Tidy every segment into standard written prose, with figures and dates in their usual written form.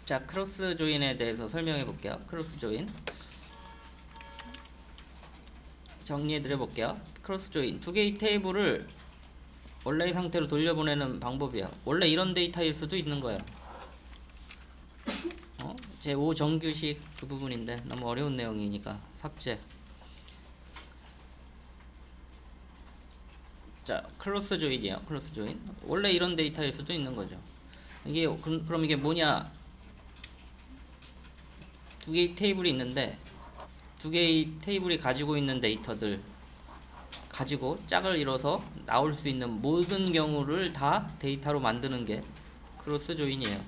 자, 크로스 조인에 대해서 설명해 볼게요. 크로스 조인 정리해 드려 볼게요. 크로스 조인 두 개의 테이블을 원래의 상태로 돌려보내는 방법이야. 원래 이런 데이터일 수도 있는 거예요. 제5 정규식 그 부분인데 너무 어려운 내용이니까 삭제. 자, 크로스 조인이에요. 크로스 조인 원래 이런 데이터일 수도 있는 거죠. 이게 그럼 이게 뭐냐? 두 개의 테이블이 있는데 두 개의 테이블이 가지고 있는 데이터들 가지고 짝을 이뤄서 나올 수 있는 모든 경우를 다 데이터로 만드는 게 크로스 조인이에요.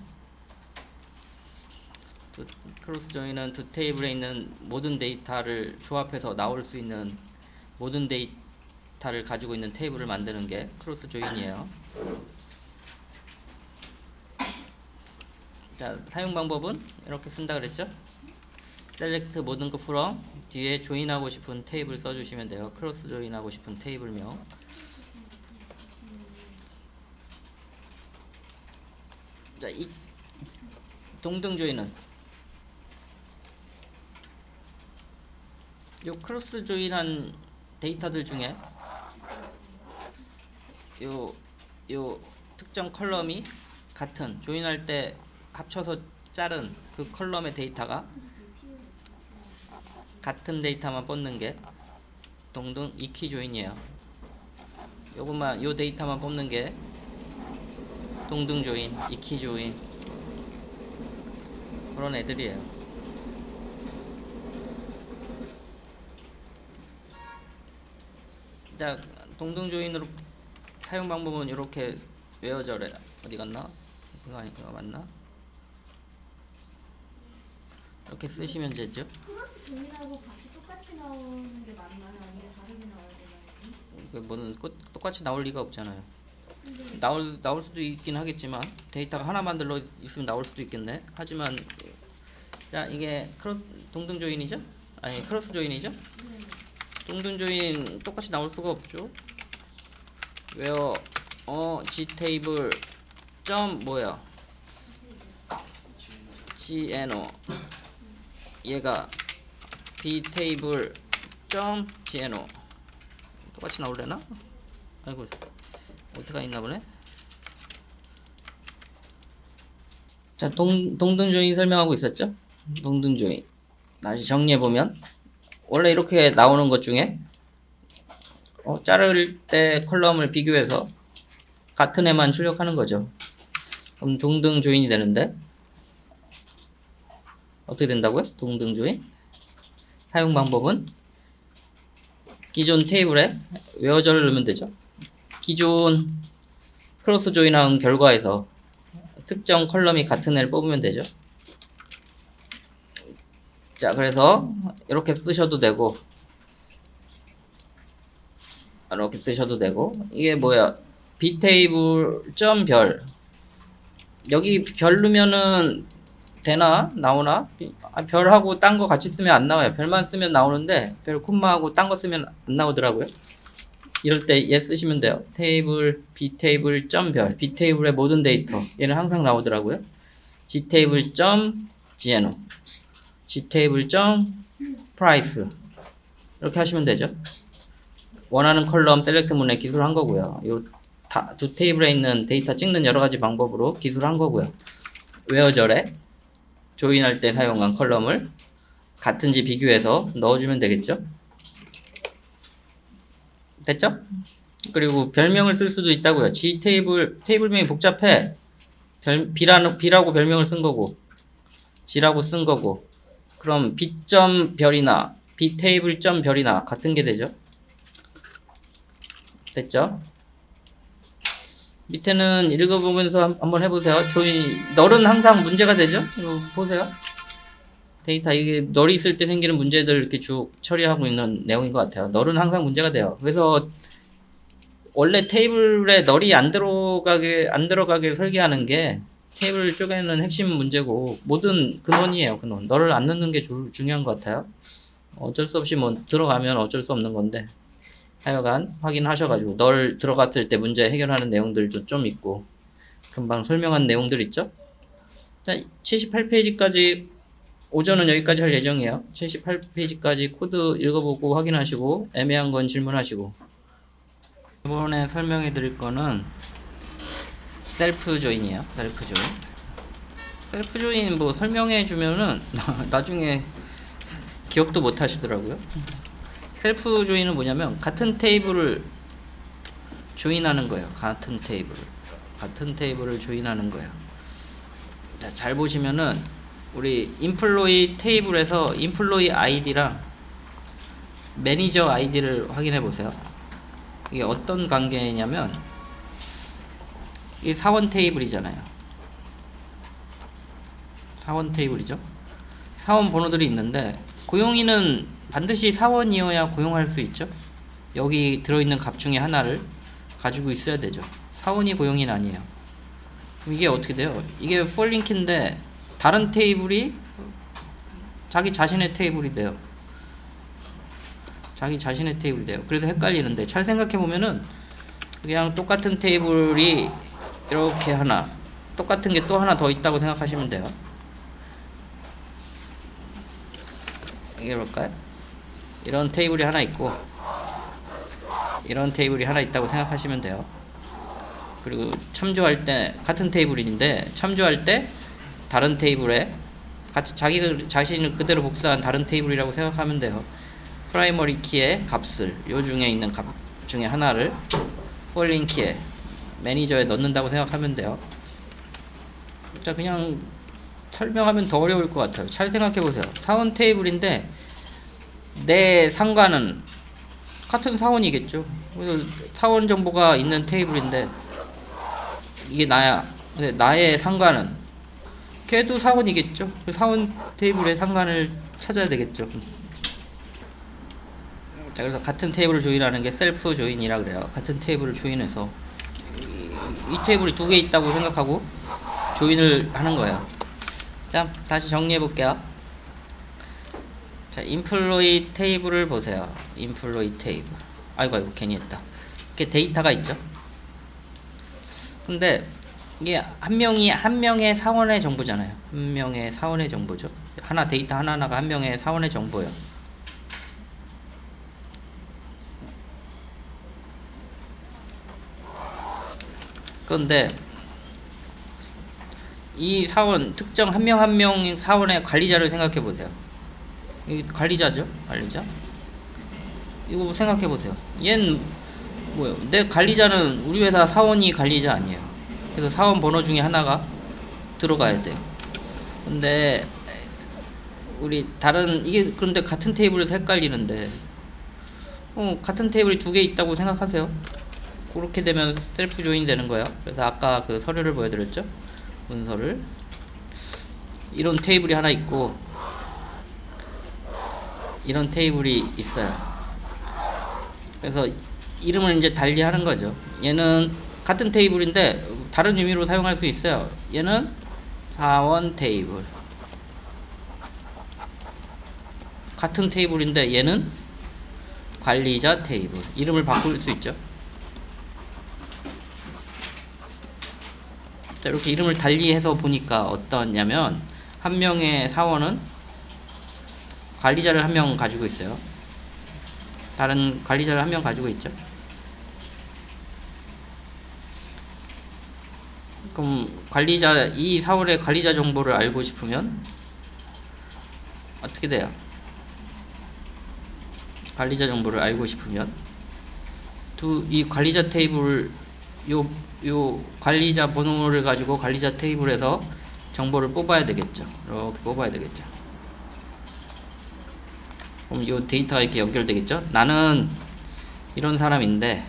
크로스 조인은 두 테이블에 있는 모든 데이터를 조합해서 나올 수 있는 모든 데이터를 가지고 있는 테이블을 만드는 게 크로스 조인이에요. 자, 사용 방법은 이렇게 쓴다 그랬죠? 셀렉트 모든 거 from 뒤에 조인하고 싶은 테이블 써주시면 돼요. 크로스 조인하고 싶은 테이블명. 자, 이 동등 조인은 요 크로스 조인한 데이터들 중에 요 특정 컬럼이 같은 조인할 때 합쳐서 자른 그 컬럼의 데이터가 같은 데이터만 뽑는 게 동등 이키 조인이에요. 요것만 요 데이터만 뽑는 게 동등 조인, 이키 조인 그런 애들이에요. 자, 동등 조인으로 사용 방법은 이렇게 외워져래. 어디 갔나? 이거 아닌가 맞나? 이렇게 쓰시면 되죠. 크로스 조인하고 같이 똑같이 나오는 게 맞나요? 아니면 다르게 나와야 되나요? 그 뭐는 똑같이 나올 리가 없잖아요. 나올 수도 있긴 하겠지만 데이터가 하나만 들러 있으면 나올 수도 있겠네. 하지만 자, 이게 동등 조인이죠? 아니, 크로스 조인이죠? 동등 조인 똑같이 나올 수가 없죠. 왜요? gtable 점 뭐야? gno 얘가 btable 점 gno 똑같이 나올래나? 아이고, 어디가 있나 보네. 자, 동등 조인 설명하고 있었죠? 동등 조인 다시 정리해 보면 원래 이렇게 나오는 것 중에 자를 때 컬럼을 비교해서 같은 애만 출력하는 거죠. 그럼 동등 조인이 되는데 어떻게 된다고요? 동등 조인 사용 방법은 기존 테이블에 웨어저를 넣으면 되죠. 기존 크로스 조인한 결과에서 특정 컬럼이 같은 애를 뽑으면 되죠. 자, 그래서 이렇게 쓰셔도 되고 이렇게 쓰셔도 되고 이게 뭐야? btable 점 별 여기 별 넣으면은 되나? 나오나? 별하고 딴 거 같이 쓰면 안 나와요. 별만 쓰면 나오는데 별 콤마하고 딴 거 쓰면 안 나오더라고요. 이럴 때 얘 쓰시면 돼요. 테이블 btable 점 별 btable의 모든 데이터 얘는 항상 나오더라고요. gtable 점 gno gtable 점 price 이렇게 하시면 되죠. 원하는 컬럼 셀렉트 문에 기술한 거고요. 요 두 테이블에 있는 데이터 찍는 여러 가지 방법으로 기술한 거고요. 웨어절에 조인할 때 사용한 컬럼을 같은지 비교해서 넣어주면 되겠죠. 됐죠? 그리고 별명을 쓸 수도 있다고요. 테이블명이 복잡해. B라고 별명을 쓴 거고 G라고 쓴 거고 그럼 B점 별이나 B테이블 점 별이나 같은 게 되죠. 됐죠? 밑에는 읽어보면서 한번 해보세요. 널은 항상 문제가 되죠? 이거 보세요. 데이터 이게 널이 있을 때 생기는 문제들 이렇게 쭉 처리하고 있는 내용인 것 같아요. 널은 항상 문제가 돼요. 그래서 원래 테이블에 널이 안 들어가게 설계하는 게 테이블 쪽에는 핵심 문제고 모든 근원이에요. 근원. 널을 안 넣는 게 중요한 것 같아요. 어쩔 수 없이 뭐 들어가면 어쩔 수 없는 건데 하여간 확인하셔가지고 널 들어갔을 때 문제 해결하는 내용들도 좀 있고 금방 설명한 내용들 있죠? 자, 78페이지까지 오전은 여기까지 할 예정이에요. 78페이지까지 코드 읽어보고 확인하시고 애매한 건 질문하시고. 이번에 설명해 드릴 거는 셀프 조인이에요. 셀프 조인. 셀프 조인 뭐 설명해 주면은 나중에 기억도 못 하시더라고요. 셀프 조인은 뭐냐면 같은 테이블을 조인하는 거예요. 같은 테이블을 조인하는 거예요. 자, 잘 보시면은 우리 인플로이 테이블에서 인플로이 아이디랑 매니저 아이디를 확인해 보세요. 이게 어떤 관계냐면 이 사원 테이블이잖아요. 사원 테이블이죠. 사원 번호들이 있는데 고용인은 반드시 사원이어야 고용할 수 있죠. 여기 들어있는 값 중에 하나를 가지고 있어야 되죠. 사원이 고용인 아니에요. 그럼 이게 어떻게 돼요? 이게 폴링키인데 다른 테이블이 자기 자신의 테이블이 돼요. 자기 자신의 테이블이 돼요. 그래서 헷갈리는데 잘 생각해 보면은 그냥 똑같은 테이블이 이렇게 하나, 똑같은 게 또 하나 더 있다고 생각하시면 돼요. 이게 뭘까요? 이런 테이블이 하나 있고 이런 테이블이 하나 있다고 생각하시면 돼요. 그리고 참조할 때 같은 테이블인데 참조할 때 다른 테이블에 자기 자신을 그대로 복사한 다른 테이블이라고 생각하면 돼요. 프라이머리 키의 값을 요 중에 있는 값 중에 하나를 폴링 키에 매니저에 넣는다고 생각하면 돼요. 자, 그냥 설명하면 더 어려울 것 같아요. 잘 생각해 보세요. 사원 테이블인데 내 상관은 같은 사원이겠죠. 그래서 사원 정보가 있는 테이블인데 이게 나야. 근데 나의 상관은 걔도 사원이겠죠. 사원 테이블의 상관을 찾아야 되겠죠. 자, 그래서 같은 테이블을 조인하는 게 셀프 조인이라 그래요. 같은 테이블을 조인해서 이 테이블이 두 개 있다고 생각하고 조인을 하는 거예요. 자, 다시 정리해 볼게요. 자, 인플로이 테이블을 보세요. 인플로이 테이블. 아이고 괜히 했다. 이렇게 데이터가 있죠. 근데 이게 한 명의 사원의 정보잖아요. 한 명의 사원의 정보죠. 하나 데이터 하나하나가 한 명의 사원의 정보예요. 그런데 이 사원 특정 한 명 사원의 관리자를 생각해 보세요. 이 관리자죠. 관리자. 이거 생각해 보세요. 얘는 뭐예요? 내 관리자는 우리 회사 사원이 관리자 아니에요. 그래서 사원 번호 중에 하나가 들어가야 돼요. 근데 우리 다른 이게 그런데 같은 테이블에서 헷갈리는데 같은 테이블이 두 개 있다고 생각하세요. 그렇게 되면 셀프 조인 되는 거예요. 그래서 아까 그 서류를 보여드렸죠. 문서를 이런 테이블이 하나 있고 이런 테이블이 있어요. 그래서 이름을 이제 달리 하는 거죠. 얘는 같은 테이블인데 다른 의미로 사용할 수 있어요. 얘는 사원 테이블. 같은 테이블인데 얘는 관리자 테이블. 이름을 바꿀 수 있죠. 자, 이렇게 이름을 달리해서 보니까 어떠냐면 한 명의 사원은 관리자를 한 명 가지고 있어요. 다른 관리자를 한 명 가지고 있죠. 그럼 관리자 이 사원의 관리자 정보를 알고 싶으면 어떻게 돼요? 관리자 정보를 알고 싶으면 이 관리자 테이블 요 관리자 번호를 가지고 관리자 테이블에서 정보를 뽑아야 되겠죠. 이렇게 뽑아야 되겠죠. 그럼 요 데이터가 이렇게 연결되겠죠. 나는 이런 사람인데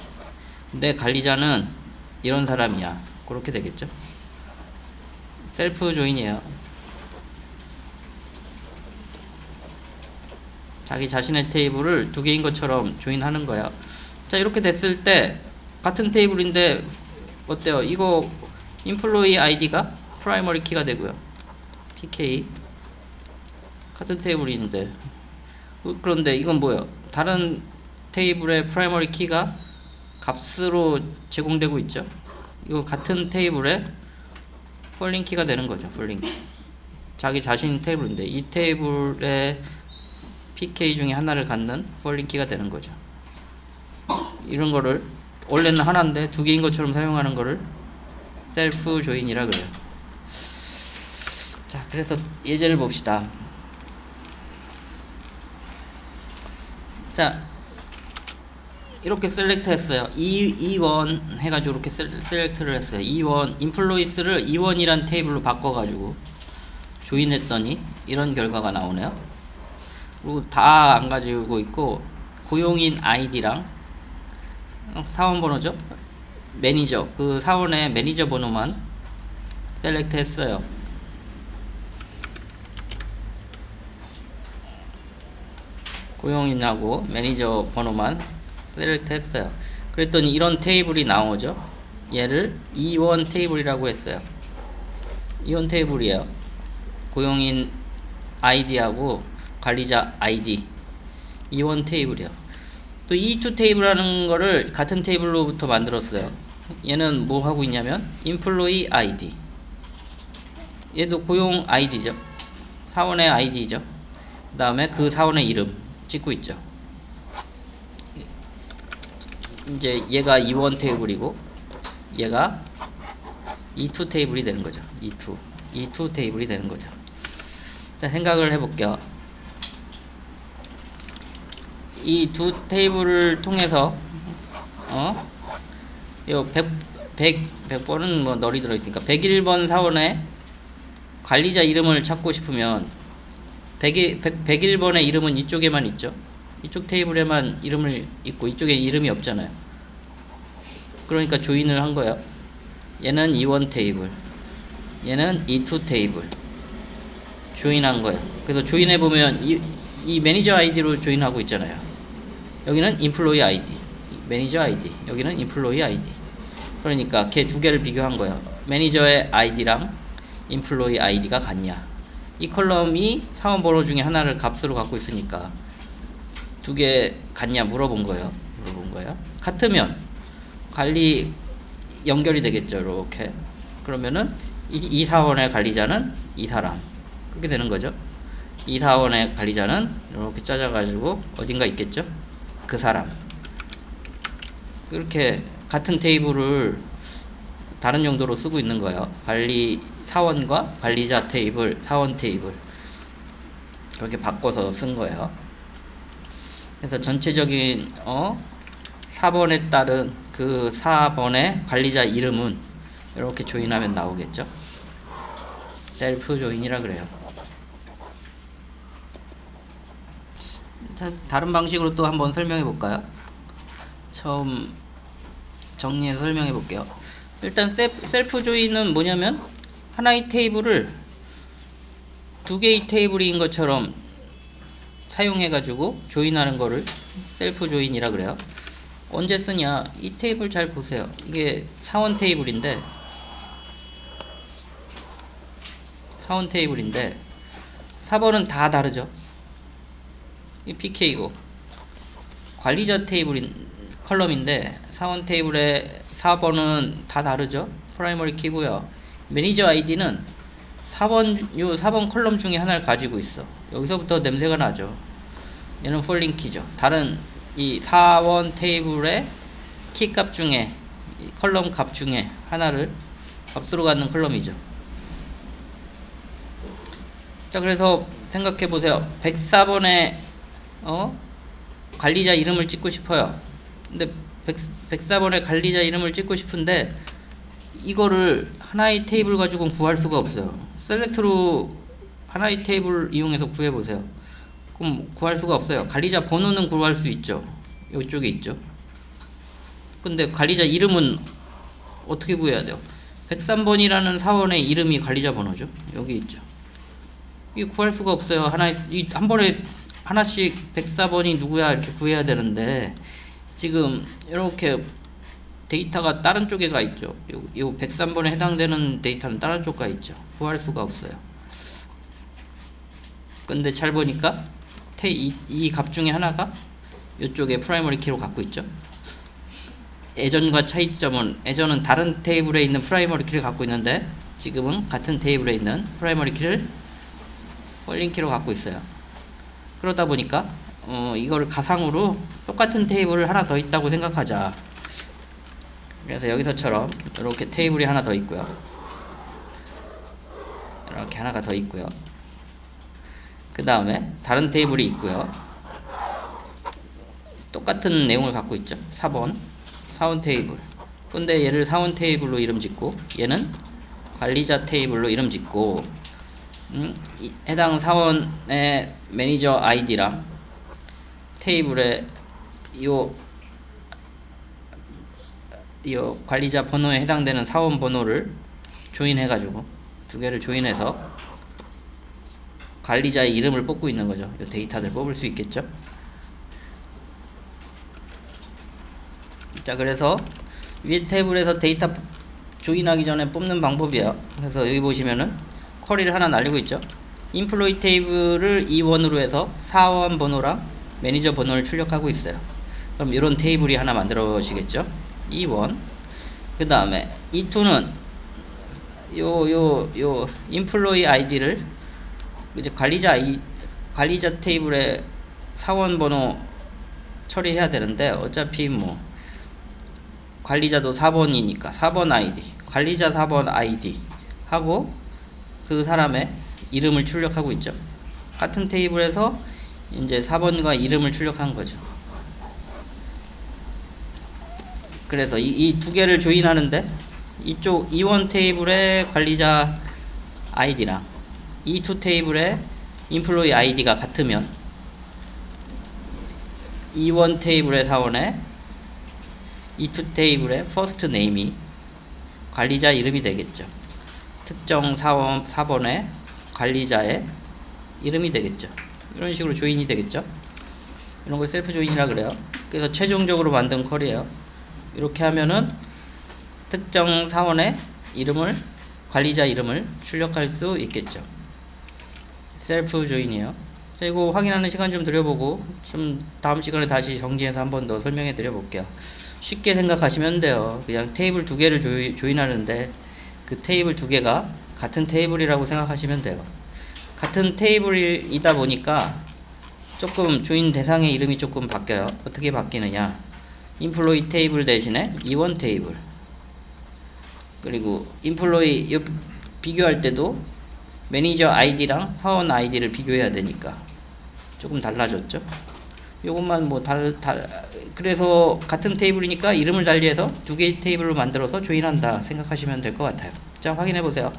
내 관리자는 이런 사람이야. 그렇게 되겠죠. 셀프 조인이에요. 자기 자신의 테이블을 두 개인 것처럼 조인하는 거예요. 자, 이렇게 됐을 때 같은 테이블인데 어때요? 이거 인플로이 아이디가 프라이머리 키가 되고요. PK 같은 테이블인데 그런데 이건 뭐예요? 다른 테이블의 프라이머리 키가 값으로 제공되고 있죠. 이거 같은 테이블에 폴링 키가 되는 거죠. 폴링 키. 자기 자신 테이블인데 이 테이블의 PK 중에 하나를 갖는 폴링 키가 되는 거죠. 이런 거를 원래는 하나인데 두 개인 것처럼 사용하는 거를 셀프 조인이라 그래요. 자, 그래서 예제를 봅시다. 자, 이렇게 셀렉트 했어요. E1 해가지고 이렇게 셀렉트를 했어요. E1 인플로이스를 E1이란 테이블로 바꿔가지고 조인했더니 이런 결과가 나오네요. 그리고 다 안 가지고 있고 고용인 아이디랑 사원 번호죠. 매니저, 그 사원의 매니저 번호만 셀렉트 했어요. 고용인하고 매니저 번호만 셀렉트 했어요. 그랬더니 이런 테이블이 나오죠. 얘를 E1 테이블이라고 했어요. E1 테이블이에요. 고용인 아이디하고 관리자 아이디 E1 테이블이요. 또 E2 테이블이라는 거를 같은 테이블로부터 만들었어요. 얘는 뭐 하고 있냐면 인플로이 아이디, 얘도 고용 아이디죠. 사원의 아이디죠. 그 다음에 그 사원의 이름 찍고 있죠. 이제 얘가 E1 테이블이고 얘가 E2 테이블이 되는 거죠. E2 테이블이 되는 거죠. 자, 생각을 해볼게요. 이 두 테이블을 통해서 요 100번은 뭐 널이 들어있으니까 101번 사원의 관리자 이름을 찾고 싶으면 101번의 이름은 이쪽에만 있죠. 이쪽 테이블에만 이름을 있고 이쪽에 이름이 없잖아요. 그러니까 조인을 한 거예요. 얘는 E1 테이블, 얘는 E2 테이블 조인한 거예요. 그래서 조인해보면 이 매니저 아이디로 조인하고 있잖아요. 여기는 인플로이 아이디, 매니저 아이디, 여기는 인플로이 아이디. 그러니까 걔 두 개를 비교한 거예요. 매니저의 아이디랑 인플로이 아이디가 같냐. 이 컬럼이 사원 번호 중에 하나를 값으로 갖고 있으니까 두 개 같냐 물어본 거예요. 같으면 관리 연결이 되겠죠. 이렇게. 그러면은 이 사원의 관리자는 이 사람. 그렇게 되는 거죠. 이 사원의 관리자는 이렇게 짜져가지고 어딘가 있겠죠. 그 사람. 이렇게 같은 테이블을 다른 용도로 쓰고 있는 거예요. 관리 사원과 관리자 테이블, 사원 테이블 그렇게 바꿔서 쓴 거예요. 그래서 전체적인 4번에 따른 그 4번의 관리자 이름은 이렇게 조인하면 나오겠죠. 셀프 조인이라 그래요. 자, 다른 방식으로 또 한번 설명해 볼까요? 처음 정리해서 설명해 볼게요. 일단 셀프 조인은 뭐냐면 하나의 테이블을 두 개의 테이블인 것처럼 사용해 가지고 조인하는 거를 셀프 조인이라 그래요. 언제 쓰냐? 이 테이블 잘 보세요. 이게 사원 테이블인데 사원 테이블인데 4번은 다 다르죠. 이 PK고 관리자 테이블인 컬럼인데 사원 테이블의 4번은 다 다르죠. 프라이머리 키고요. 매니저 아이디는 4번 컬럼 중에 하나를 가지고 있어. 여기서부터 냄새가 나죠. 얘는 폴링 키죠. 다른 이 사원 테이블의 키 값 중에 컬럼 값 중에 하나를 값으로 갖는 컬럼이죠. 자, 그래서 생각해 보세요. 104번에 관리자 이름을 찍고 싶어요. 근데 104번에 관리자 이름을 찍고 싶은데 이거를 하나의 테이블 가지고는 구할 수가 없어요. 셀렉트로 하나의 테이블 이용해서 구해 보세요. 그럼 구할 수가 없어요. 관리자 번호는 구할 수 있죠. 이쪽에 있죠. 근데 관리자 이름은 어떻게 구해야 돼요? 103번이라는 사원의 이름이 관리자 번호죠. 여기 있죠. 이거 구할 수가 없어요. 한 번에 하나씩 104번이 누구야 이렇게 구해야 되는데 지금 이렇게 데이터가 다른 쪽에 가 있죠. 이 103번에 해당되는 데이터는 다른 쪽 가 있죠. 구할 수가 없어요. 근데 잘 보니까 이 값 중에 하나가 이쪽에 프라이머리 키로 갖고 있죠. 예전과 차이점은 예전은 다른 테이블에 있는 프라이머리 키를 갖고 있는데 지금은 같은 테이블에 있는 프라이머리 키를 홀링 키로 갖고 있어요. 그러다 보니까 이거를 가상으로 똑같은 테이블을 하나 더 있다고 생각하자. 그래서 여기서처럼 이렇게 테이블이 하나 더 있고요. 이렇게 하나가 더 있고요. 그 다음에 다른 테이블이 있고요. 똑같은 내용을 갖고 있죠. 4번 사원 테이블. 근데 얘를 사원 테이블로 이름 짓고 얘는 관리자 테이블로 이름 짓고 해당 사원의 매니저 아이디랑 테이블에 요 관리자 번호에 해당되는 사원 번호를 조인해 가지고 두 개를 조인해서 관리자의 이름을 뽑고 있는 거죠. 이 데이터를 뽑을 수 있겠죠. 자, 그래서 위 테이블에서 데이터 조인하기 전에 뽑는 방법이에요. 그래서 여기 보시면은 쿼리를 하나 날리고 있죠. 인플로이 테이블을 E1으로 해서 사원 번호랑 매니저 번호를 출력하고 있어요. 그럼 이런 테이블이 하나 만들어지겠죠. E1. 그 다음에 E2는 요 인플로이 아이디를 이제 관리자 테이블에 사원 번호 처리해야 되는데 어차피 뭐 관리자도 4번이니까 4번 아이디, 관리자 4번 아이디 하고 그 사람의 이름을 출력하고 있죠. 같은 테이블에서 이제 4번과 이름을 출력한 거죠. 그래서 이 두 개를 조인하는데 이쪽 E1 테이블의 관리자 아이디랑 E2 테이블의 인플로이 아이디가 같으면 E1 테이블의 사원에 E2 테이블의 first name이 관리자 이름이 되겠죠. 특정 사원 4번의 관리자의 이름이 되겠죠. 이런 식으로 조인이 되겠죠. 이런 걸 셀프 조인이라 그래요. 그래서 최종적으로 만든 쿼리예요. 이렇게 하면은 특정 사원의 이름을 관리자 이름을 출력할 수 있겠죠. 셀프 조인이에요. 자, 이거 확인하는 시간 좀 드려보고 좀 다음 시간에 다시 정리해서 한 번 더 설명해 드려 볼게요. 쉽게 생각하시면 돼요. 그냥 테이블 두 개를 조인하는데 그 테이블 두 개가 같은 테이블이라고 생각하시면 돼요. 같은 테이블이다 보니까 조금 조인 대상의 이름이 조금 바뀌어요. 어떻게 바뀌느냐? 인플로이 테이블 대신에 E1 테이블, 그리고 인플로이 비교할 때도 매니저 아이디랑 사원 아이디를 비교해야 되니까 조금 달라졌죠. 요것만 뭐 그래서 같은 테이블이니까 이름을 달리해서 두 개의 테이블로 만들어서 조인한다 생각하시면 될 것 같아요. 자, 확인해 보세요.